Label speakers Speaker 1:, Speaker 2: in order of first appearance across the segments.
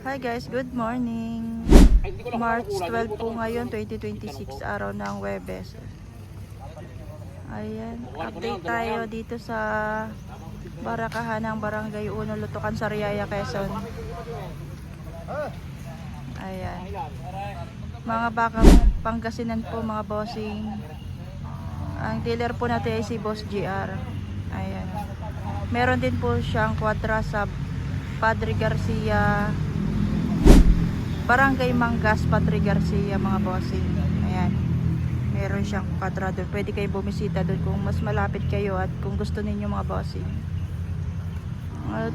Speaker 1: Hi guys, good morning. March 12 po ngayon, 2026, araw ng Huwebes. Ayan, update tayo dito sa barakahan ng Barangay Uno, Lutukan, Sariaya, Quezon. Ayan. Mga baka Pangasinan po mga bossing. Ang dealer po natin ay si Boss GR. Ayan. Meron din po siyang kwadra sa Padre Garcia, Barangay Mangas, Padre Garcia mga bossing. Ayan. Meron siyang kwadra doon. Pwede kayo bumisita doon kung mas malapit kayo at kung gusto ninyo mga bossing.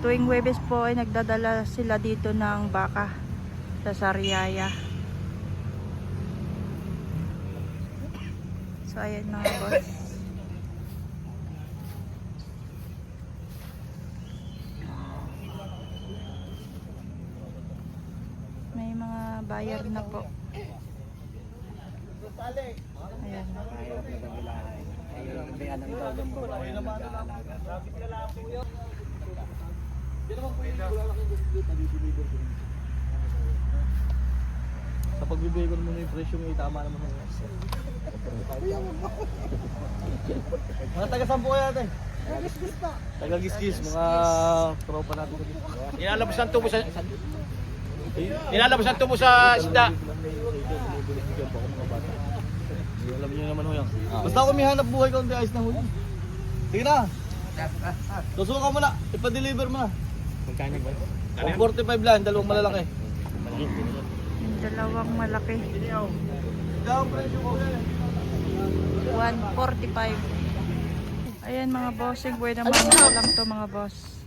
Speaker 1: Tuwing Huwebes po ay nagdadala sila dito ng baka sa Sariaya. So ayan mga boss. May mga bayar na po. Ayan.
Speaker 2: Sa pagbibigay ko naman yung presyo may tama naman ng mga taga-sampo kaya natin? Taga-gisgis pa. Taga-gisgis, mga tropa natin.
Speaker 3: Ilalabas ang tubo sa Ilalabas ang tubo sa isda.
Speaker 2: Alam niyo naman ho yan. Basta ako may hanap buhay ko, hindi ayos na ho yan. Sige na. Susuka mo na, ipa-deliver mo na.
Speaker 3: Magkano ba?
Speaker 2: 145 lang, dalawang malalaki.
Speaker 1: Yung dalawang malaki.
Speaker 2: Ikaw, presyo ko yan.
Speaker 1: 145. Ayan mga bossing, pwede naman lang to mga boss.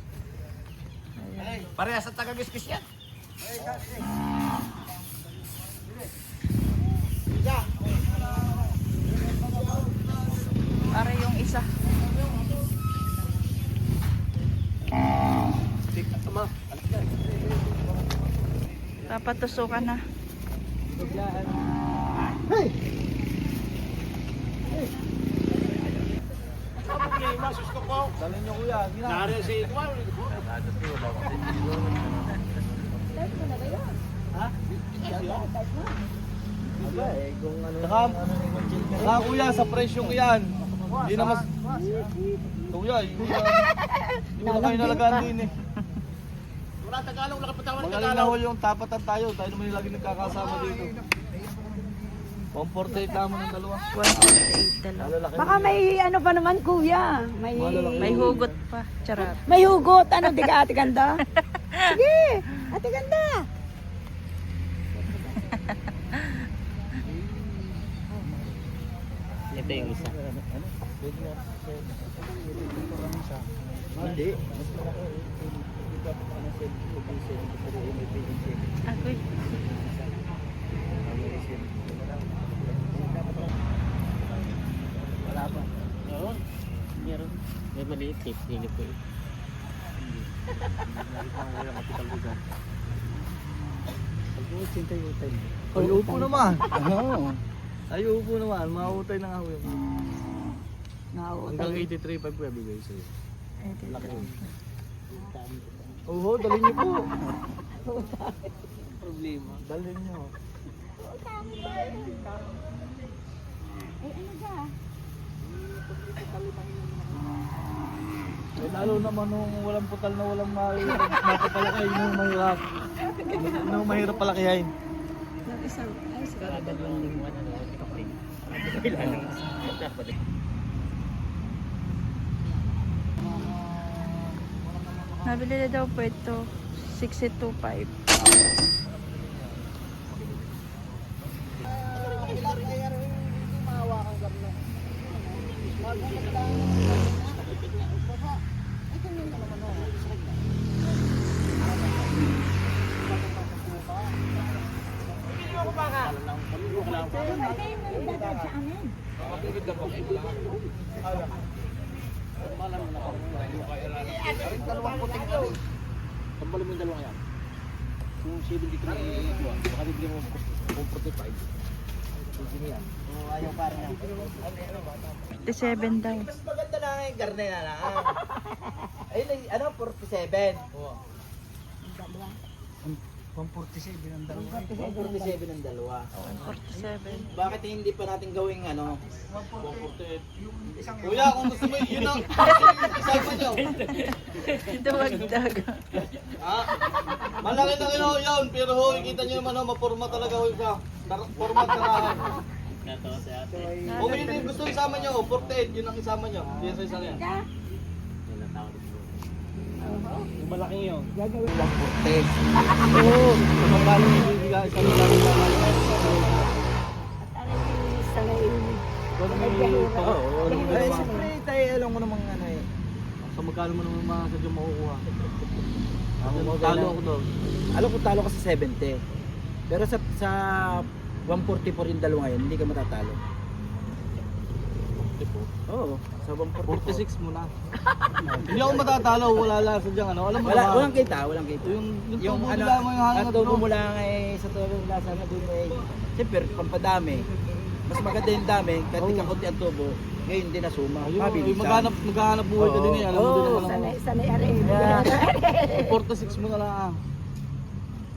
Speaker 1: Ayan.
Speaker 3: Parehas sa taga-gisgis yan.
Speaker 1: Para yung isa. Dapat tusukan na.
Speaker 2: Hey!
Speaker 3: Susto ko.
Speaker 2: Dalhin niyo kuya, gina.
Speaker 3: Nari si Ikmal.
Speaker 2: Ha? Saka kuya, sa presyo ko yan. Hindi na mas... Kuya, hindi na kayo nalagaan din eh.
Speaker 3: Wala Tagalog, wala kapatawan ng
Speaker 2: Magaling na
Speaker 3: Tagalog.
Speaker 2: hol yung tapatan tayo. Tayo naman yung lagi nagkakasama dito. 148 naman ng dalawa.
Speaker 1: 148 dalawa.
Speaker 2: Malalaki
Speaker 4: Baka may ano pa naman kuya. May
Speaker 1: May hugot pa. Charot.
Speaker 4: may hugot. Ano, di ka ate ganda? Sige, ate ganda.
Speaker 3: Ito yung isa.
Speaker 2: Hindi.
Speaker 1: Agoy.
Speaker 3: Wala pa. Meron. Meron. May maliit eh. Hindi po eh.
Speaker 2: Ay, upo naman. Ay, upo naman. Mautay na nga ho yung hanggang 83.5 kuya bigay sa'yo. Laki yun. Oo, dalhin niyo po.
Speaker 3: Problema.
Speaker 2: Dalhin niyo. Eh, lalo naman nung walang putal na walang mapapalakay, nung mahirap. Nung mahirap palakihin.
Speaker 3: Dalawang lingwan. Kailangan.
Speaker 1: Nabili na daw po ito. 625.
Speaker 3: Dalawang puting daw. Tambalin mo yung dalawa yan. Kung 73 ito, baka bibili mo 45. Sige niya. Ayaw parang yan.
Speaker 1: 57 daw.
Speaker 5: Mas maganda na nga yung garne na lang. Ayun, ano, 47. Oo.
Speaker 2: 147 ang dalawa.
Speaker 3: 147 ang dalawa.
Speaker 1: 147.
Speaker 3: Bakit hindi pa natin gawing ano?
Speaker 2: 148.
Speaker 3: Kuya, kung gusto mo yun ang isama nyo.
Speaker 1: Duwagdag.
Speaker 3: Ah, malaki na kayo yun, pero ho, kita nyo naman ho, mapurma talaga ho siya. Forma tarahan. Kung hindi gusto isama nyo, 48, yun ang isama nyo. Yan sa isang yan.
Speaker 2: Yung malaking yun.
Speaker 3: Gagawin lang 40.
Speaker 2: Oo. Kapag yung bibigay sa malaking
Speaker 3: Ay, siyempre tayo alam mo namang ano eh.
Speaker 2: sa magkano mo naman mga sadyang makukuha.
Speaker 3: Ako
Speaker 2: Talo ako doon.
Speaker 3: Alam ko talo ka sa 70. Pero sa 144 yung dalawa ngayon, hindi ka matatalo. Oo, sa 144.
Speaker 2: 46 muna. Hindi ako matatalo, wala lang sadyang ano. Alam mo
Speaker 3: Wala,
Speaker 2: ba?
Speaker 3: walang kita, walang kita.
Speaker 2: Yung tubo
Speaker 3: ano,
Speaker 2: nila mo yung hangin
Speaker 3: ang
Speaker 2: at
Speaker 3: tubo
Speaker 2: tubo.
Speaker 3: mo lang eh, sa tubo nila sana doon eh. Siyempre, pampadami. Mas maganda yung dami, kahit di ka kunti ang tubo, ngayon din na suma.
Speaker 2: Ayun, maghanap buhay ka din eh. Alam mo din naman ako.
Speaker 4: Sanay ari.
Speaker 2: 46 mo na lang.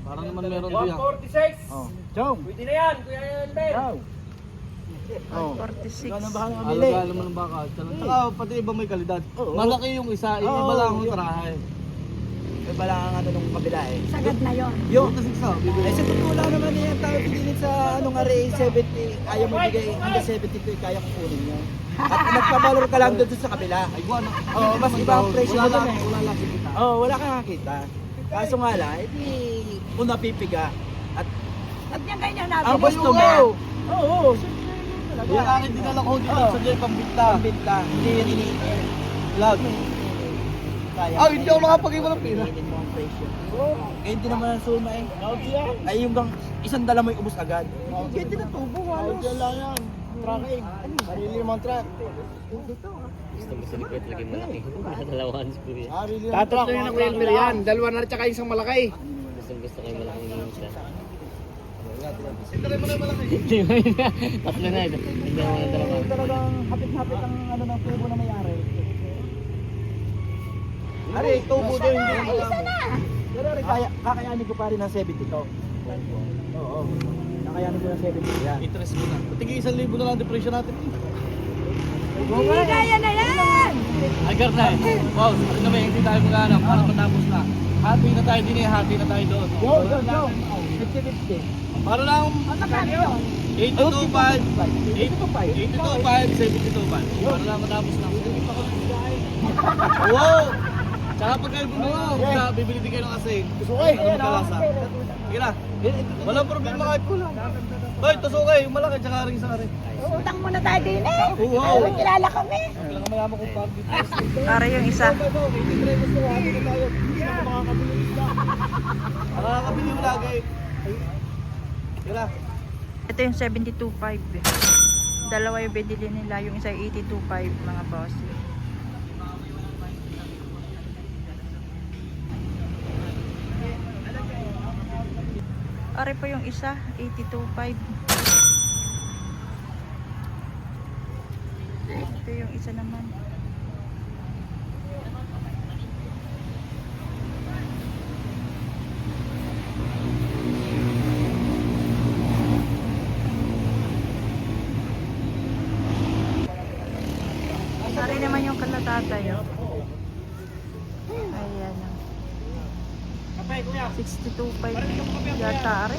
Speaker 2: Parang naman meron din yan.
Speaker 3: 146! Oh. Chong!
Speaker 2: Pwede na yan, Kuya Elben.
Speaker 3: Chow! Oh.
Speaker 1: 46.
Speaker 3: Ikaw na bahala mamili.
Speaker 2: Alaga naman ng baka. Tsaka pati iba may kalidad.
Speaker 3: Oo.
Speaker 2: Malaki yung isa, yung iba
Speaker 3: Oo,
Speaker 2: lang ang
Speaker 3: yun.
Speaker 2: trahe.
Speaker 3: May balang ang ano nung kabila eh.
Speaker 4: Sagad na yon.
Speaker 3: Yung,
Speaker 2: 46 ah, bibili.
Speaker 3: eh sa totoo lang naman yan tayo piliin sa anong array 70, ayaw mo bigay hanggang 72, kaya kong kunin yun. At magpabalor ka lang doon sa kabila.
Speaker 2: Ay, buwan.
Speaker 3: Oo, mas iba ang presyo
Speaker 2: Wala
Speaker 3: mo
Speaker 2: lang,
Speaker 3: doon eh.
Speaker 2: wala lang kita.
Speaker 3: Oo, wala kang nakita. Kaso nga lang, edi una pipiga.
Speaker 4: At yan ganyan
Speaker 3: Ang
Speaker 4: natin.
Speaker 3: gusto mo. Oo, siyempre talaga.
Speaker 2: Kaya akin dinala ko dito
Speaker 3: Oo.
Speaker 2: sa Jay Pambinta.
Speaker 3: Pambinta, hindi yan iniin.
Speaker 2: Lag.
Speaker 3: Kaya
Speaker 2: Ah, hindi ako nakapag-iwan ng pila.
Speaker 3: Iniin mo ang presyo. Kaya hindi naman ang suma eh. Ay yung bang isang dala mo yung ubos agad. Kaya hindi na tubo halos.
Speaker 2: Diyan lang yan. Tracking. Sarili naman track.
Speaker 3: Tatatlo yun ako yung yan. Dalawa na tsaka isang malaki.
Speaker 2: Ito mo na malaki.
Speaker 3: Talagang hapit-hapit ang ano ng tubo na may-ari. Ari, tubo doon hindi ko madami. Pero ari, kakayanin ko pa rin ng 70 to. Oo. Kakayanin ko ng 70 yan.
Speaker 2: Interest mo na. Tingin 1,000 na lang depression natin.
Speaker 4: Hindi kaya na yan.
Speaker 2: Agar na eh. Wow, ano naman hindi tayo maghanap para matapos na. Happy na tayo din eh, happy na tayo doon.
Speaker 3: Yo. 50-50.
Speaker 2: Para lang
Speaker 4: Magkano yun?
Speaker 2: 82.5, 82.5, 72.5. Para lang matapos na. Wow! Tsaka pag kayo bumili, bibili din kayo ng asin.
Speaker 3: Tusukay.
Speaker 2: Ano magkalasa? Sige na. Walang problema kahit kulang. Hoy, tusukay, yung malaki tsaka rin sa rin.
Speaker 4: Utang muna tayo din eh.
Speaker 2: Wow!
Speaker 4: Ay, kilala kami.
Speaker 2: Kailangan mayaman kong parang dito.
Speaker 1: Para yung isa.
Speaker 2: Nakakabili mo lagi. Sige na.
Speaker 1: Ito yung 72.5. Dalawa yung binili nila. Yung isa 82.5 mga boss. Are po yung isa, 82.5. Ito yung isa naman. Are naman yung kalatatay. Oh. Ayan. 62.5 yata are.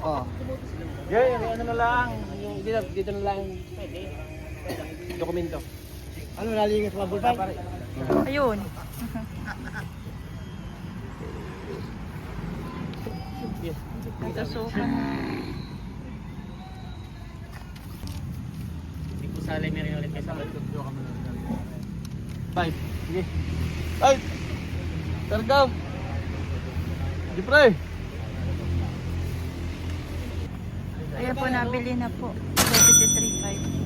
Speaker 3: Oh. Yan, ano na lang. Yung dito na lang. Dokumento. Ano nalingit sa bulpa pare?
Speaker 1: Ayun. Ito sukan.
Speaker 2: Five. Sige. Ay! Targam! Di pre!
Speaker 1: Ayan po, nabili na po. 73.5.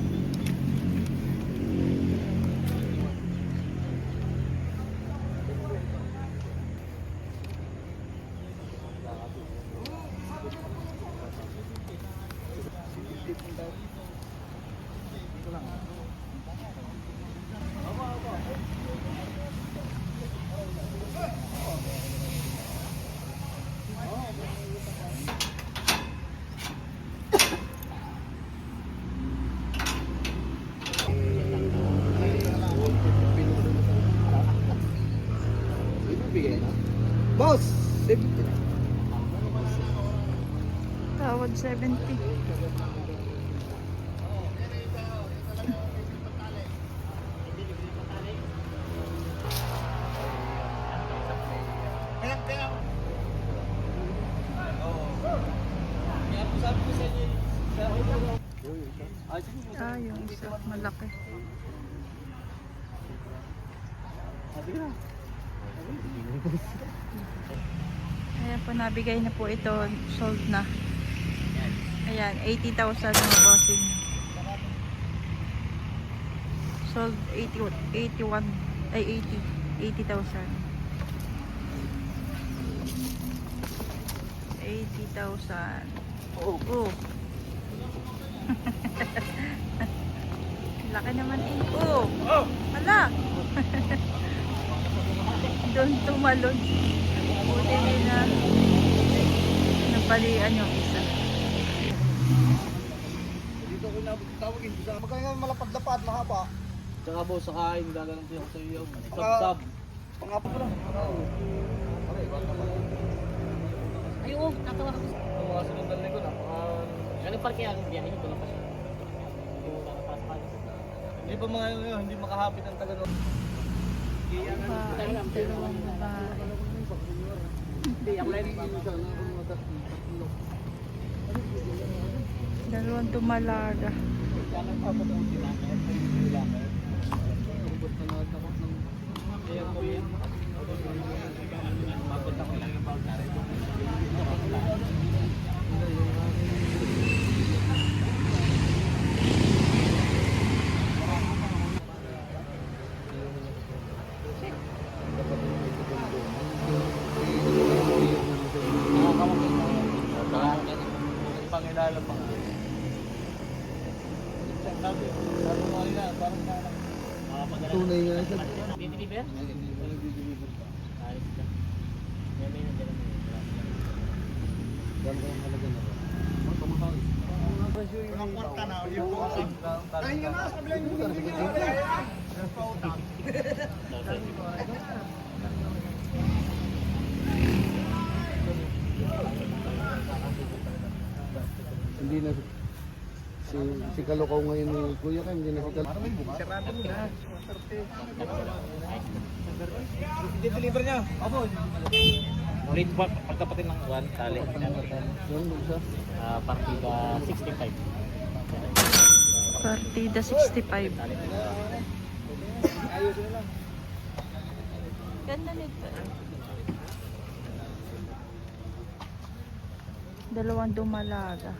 Speaker 1: 170. Ah, yung isa malaki. Ayan po, nabigay na po ito. Sold na. Ayan, 80,000 mga bossing. Sold 81, ay 80,000. 80,000. Oh. Laki naman eh. Oh. Wala. Doon tumalon. Buti nila napalian yung isa.
Speaker 3: Dito ko tawagin sa magkano nga malapad-lapad, mahaba. Tsaka boss, saka yung gagalang ko sa iyo. Sab-sab. Pangapo ko lang.
Speaker 5: Ay, oo, natawa ko.
Speaker 3: Ang mga sinundan ko,
Speaker 5: Ano pa kaya ang biyahe ko lang pa siya?
Speaker 3: hindi pa mga yun, hindi makahapit ang taga doon.
Speaker 1: Dalawang babae. Dalawang tumalaga.
Speaker 3: Pangilala pa nga. Sabi mo kanina, parang tunay nga siya.
Speaker 5: Dideliver? Ayos ka. May nandiyan naman.
Speaker 3: Ganda ang halaga na. Ang kwarta na, yung bossing. Kaya nga na, sabi lang yung hindi na si Kalokaw ngayon ni Kuya ka, hindi na si Kalokaw. Sarado mo na. I-deliver niya. Opo.
Speaker 5: Rate pa, pagkapatin ng 1 tali.
Speaker 3: Yung isa.
Speaker 5: Partida 65.
Speaker 1: Partida 65.
Speaker 3: Ayos na lang.
Speaker 1: Ganda nito. Dalawang dumalaga.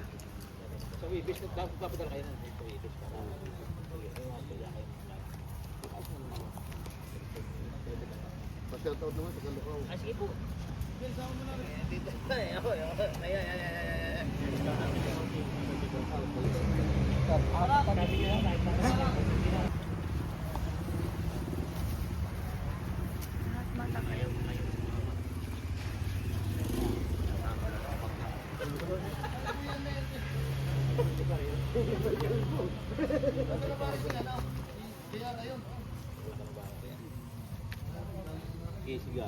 Speaker 5: So, ibig dapat kayo ng ibig para
Speaker 3: Pa-shoutout naman sa Kalokaw.
Speaker 5: Ah, sige po.
Speaker 3: Okay, sige.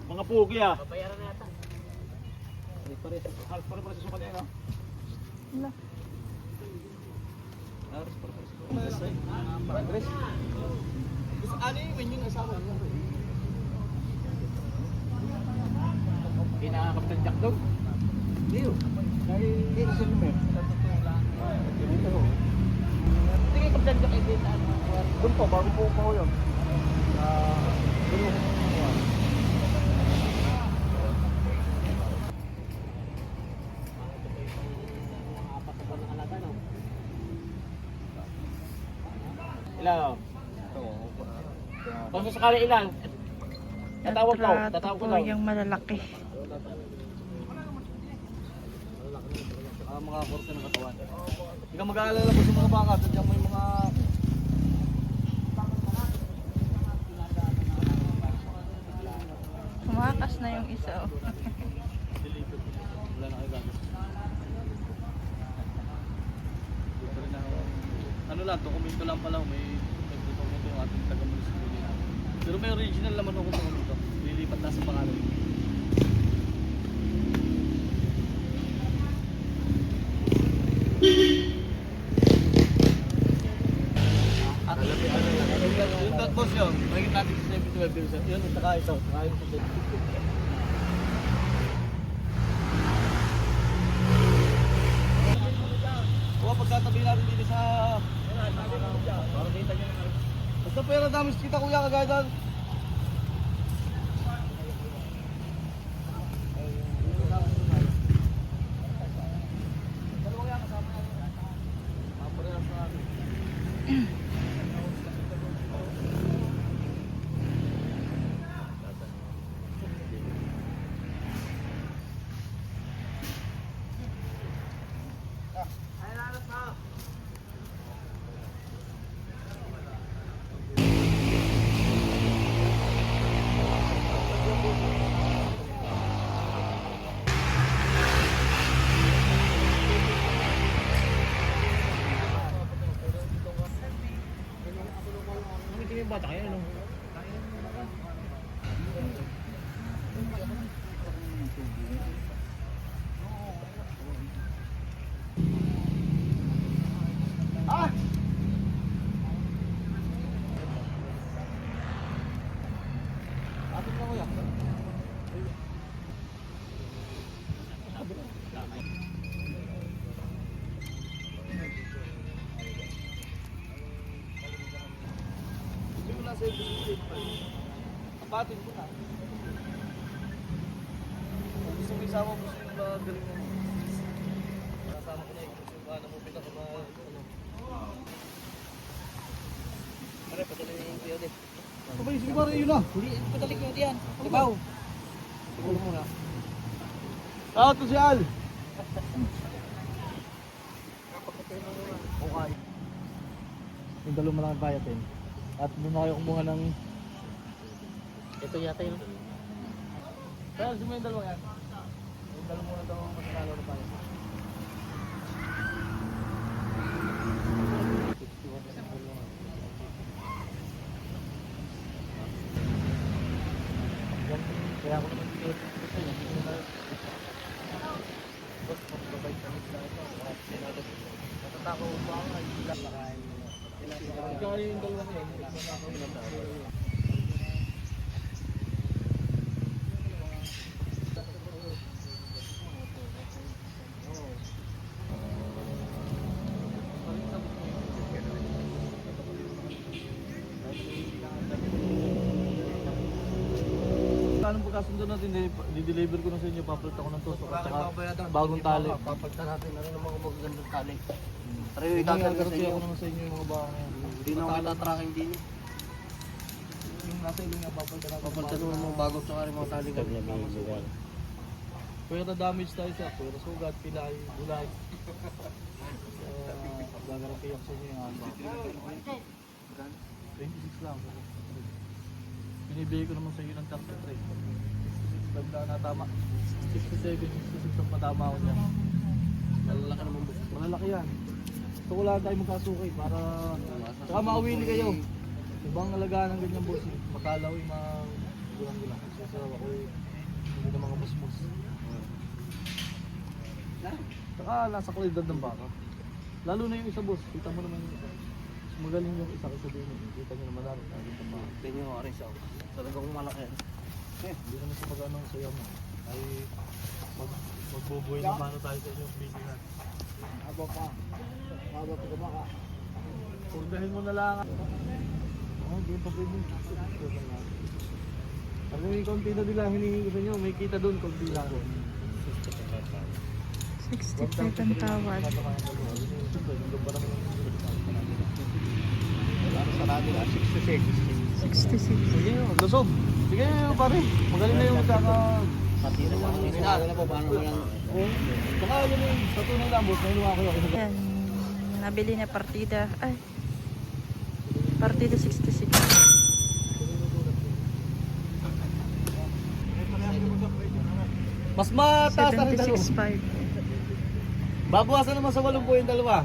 Speaker 5: Mga pugi ah.
Speaker 3: Babayaran na yata. Halos pare sa sukat niya, no?
Speaker 1: Wala.
Speaker 3: Halos pare sa sukat niya. Andres. Gusto ano yung yung asawa niya?
Speaker 5: Pinaka-Captain Jack doon.
Speaker 3: Hindi yun. Hindi sa lumer.
Speaker 5: Sige, Captain Jack ay din.
Speaker 3: Doon po, bago po ako yun.
Speaker 5: Ilan? Kung sakali ilan? Tatawag ko.
Speaker 1: Natrato
Speaker 5: Tatawag ko
Speaker 1: po
Speaker 5: daw.
Speaker 1: yung malalaki.
Speaker 3: Mga korte ng katawan. Hindi ka mag-aalala po sa mga baka. Diyan mo yung mga...
Speaker 1: Kumakas na yung isa. Oh.
Speaker 3: Wala na kayo gagawin. Ano lang, dokumento lang pala. May dokumento yung ating taga-munisipyo. Pero may original naman ako dokumento. Lilipat na sa pangalan. 12 yun. Yun, saka ito. Saka yung sa Oo, pagkatabi natin dito sa... Para kita nyo naman. Basta pera damis kita kuya kagaya doon.
Speaker 5: Bata kayo, no?
Speaker 3: Atin na kuya. Simula sa ibig apatin ko na. Kung gusto mo isama, gusto mo ba galing mo? Kasama ko na yung gusto ba namupit ako na ano.
Speaker 5: Pare, padala niya yung kuya ulit.
Speaker 3: Kapag sige ba rin yun na?
Speaker 5: Hindi, padalik mo diyan. Ibaw. Siguro mo na.
Speaker 3: Out to si Al! Okay. Yung dalawang malaking bayatin. At doon na kayo kumuha ng...
Speaker 5: Ito yata yun.
Speaker 3: Kaya gusto mo yung dalawa yan? Yung dalawa muna daw ang masalalo na bayatin. Kaya ako naman dito gusto niya. Hindi ko na... Boss, magbabay sa mix na ito. Natatako ba ako? Hindi lang nakain mo na. Ikaw yung dalawa niya. Anong pagkasundo natin, di-deliver ko na sa inyo, papalit ako ng tusok at saka bagong tali.
Speaker 2: Papalitan natin ano naman kung magagandang tali. Pero yung
Speaker 3: Itagal
Speaker 2: itagal
Speaker 3: ko
Speaker 2: sa inyo.
Speaker 3: ako naman sa inyo yung mga baka na yan.
Speaker 2: Hindi na ako tatracking din.
Speaker 3: Yung nasa ilo nga, papalitan ako.
Speaker 2: Papalitan mo mga bagong tsaka rin mga tali.
Speaker 3: Pwera damage tayo sa pwera sugat, pilay, bulay. Gagarampi ako sa inyo yung hamba. 26 lang. Binibigay ko naman sa iyo ng 33. Banda na tama. 67, 66 ang patama ako niya.
Speaker 2: Malalaki naman boss.
Speaker 3: Malalaki yan. Gusto ko lang tayo magkasukay para saka makawili kayo. Ibang alagaan ng ganyan boss. Makalaw yung mga gulang-gulang. Kasi sa ako hindi na mga musmus. Saka nasa kalidad ng baka. Lalo na yung isa boss. Kita mo naman yung isa. Mas magaling yung isa kasi din. Kita nyo naman namin. Kalidad ng baka.
Speaker 2: Tingin mo rin siya. Talagang malaki.
Speaker 3: Hindi naman sa pag-ano sa iyo mo. Ay magbubuhay ng mano tayo sa inyong bibihan.
Speaker 2: Aba pa. Aba pa kumaka.
Speaker 3: Purdahin mo na lang. Hindi pa pwede. Pag may konti na nila hinihingi ko sa inyo, may kita doon, konti lang.
Speaker 1: 65 ang tawad.
Speaker 2: Sarado na 66.
Speaker 1: 66.
Speaker 3: Sige, lusog. Sige pare, magaling na yung magkaka...
Speaker 2: Pati na lang. Sinalo na po paano mo lang.
Speaker 3: Saka yun yung sa tunay lang, boss, nahinuha ko yun.
Speaker 1: Yan. Nabili na partida. Ay. Partida 66.
Speaker 3: Mas mataas na rin dalawa.
Speaker 1: 76.5.
Speaker 3: Babawasan naman sa 80 yung dalawa.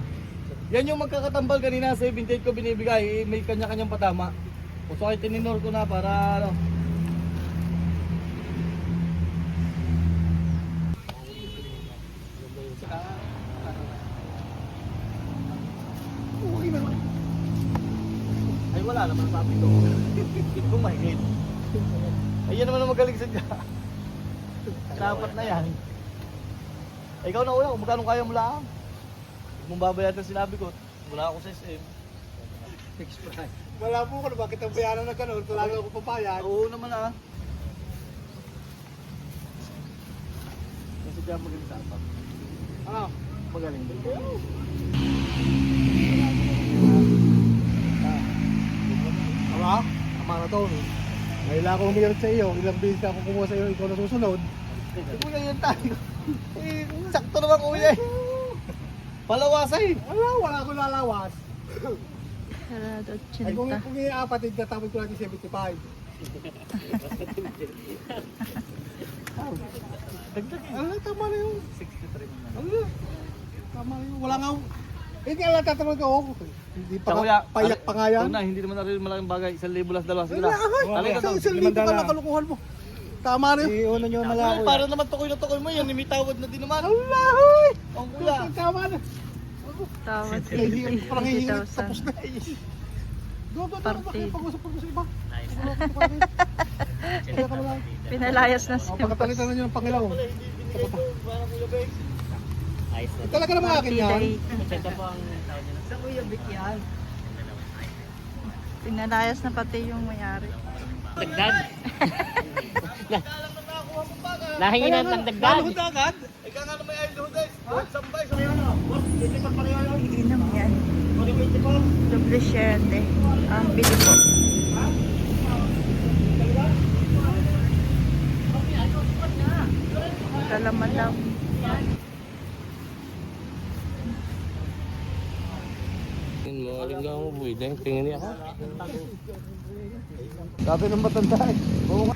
Speaker 3: Yan yung magkakatambal kanina, 78 ko binibigay, may kanya-kanyang patama. O so ay tininor ko na para ano. Ay wala naman sabi ko. Kumahigit. Ayun naman ang magaling sa dyan. Dapat na yan. Ikaw na una, kung magkano kaya mo lang. Huwag mong babayaran ang sinabi ko. Wala ako sa SM.
Speaker 2: Fixed price.
Speaker 5: Wala po ko na bakit ang bayaran na gano'n, talaga ako papayag.
Speaker 3: Oo naman ah. Kasi dyan magaling sa apat.
Speaker 5: Ano?
Speaker 3: Magaling din.
Speaker 5: Tama? Tama na to. Ngayon ako umirit sa iyo, ilang beses ako kumuha sa iyo, ikaw na susunod.
Speaker 3: Kuya yun tayo. Eh, sakto naman kuya eh. Palawasa eh.
Speaker 5: Wala akong lalawas.
Speaker 1: Sarado
Speaker 5: Ay kung
Speaker 1: 80.
Speaker 5: i-apatid na tapos ko natin 75. Ano, tama na yun.
Speaker 3: 63 naman.
Speaker 5: Ano? Tama na yun. Wala nga. Hindi nga lang tatamad ko. Hindi pa
Speaker 3: Sa kuya,
Speaker 5: payak pa nga yan.
Speaker 3: Una, hindi naman natin malaking bagay. 1,000 lang dalawa. Sige
Speaker 5: Wala
Speaker 3: lang.
Speaker 5: ka.
Speaker 3: Talaga daw.
Speaker 5: Isang libo ka lang kalukuhan mo. Tama na yun.
Speaker 2: Iuno nyo na lang
Speaker 3: Ay, para naman tukoy na tukoy mo yan. May tawad na din naman.
Speaker 5: Allah! Hoy!
Speaker 3: Ang kuya.
Speaker 5: Tama na.
Speaker 1: Tawad
Speaker 5: Parang hihirit
Speaker 1: 80,000.
Speaker 5: tapos na. Doon,
Speaker 1: Partid.
Speaker 5: pag-usap sa iba. Kaya ka lang.
Speaker 1: Pinalayas na siya.
Speaker 5: Pagkatalitan na nyo ng Pangilaw.
Speaker 3: Parang kuya Bex.
Speaker 5: Talaga naman akin yan.
Speaker 2: Sa Kuya Vic yan.
Speaker 1: Pinalayas na pati yung may-ari.
Speaker 6: Dagdag.
Speaker 3: Nahingi
Speaker 6: na ng dagdag.
Speaker 5: Lalo agad.
Speaker 3: Ikaw nga na may idol guys. Sambay sa mga.
Speaker 1: Iinom yan. Doble 7. Ang bili po. Kalaman lang.
Speaker 3: Sabi ng matanda eh. Oo nga.